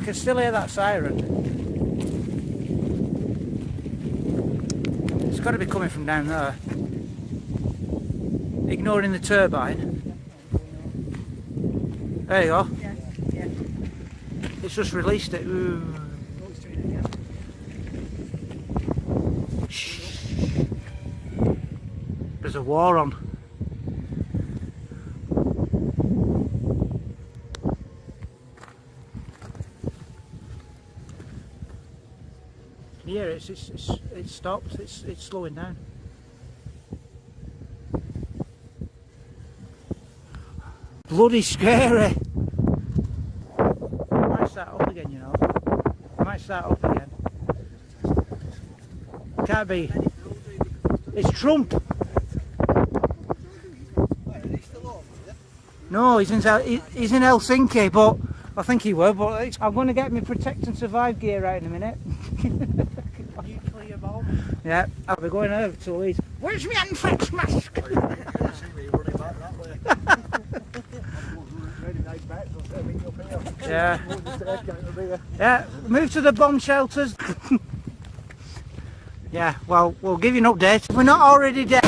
I can still hear that siren. It's got to be coming from down there. Ignoring the turbine. There you go. Yeah. It's just released it. Ooh. Shh. There's a war on. Yeah, it's stopped. It's slowing down. Bloody scary. It might start up again, you know. It might start up again. Can't be. It's Trump. No, he's in Helsinki, but I think he will. But I'm going to get my protect and survive gear out in a minute. Nuclear bomb. Yeah, I'll be going over to Louise. Where's my anthrax mask? Yeah. Yeah, move to the bomb shelters. Yeah, well, we'll give you an update. If we're not already dead.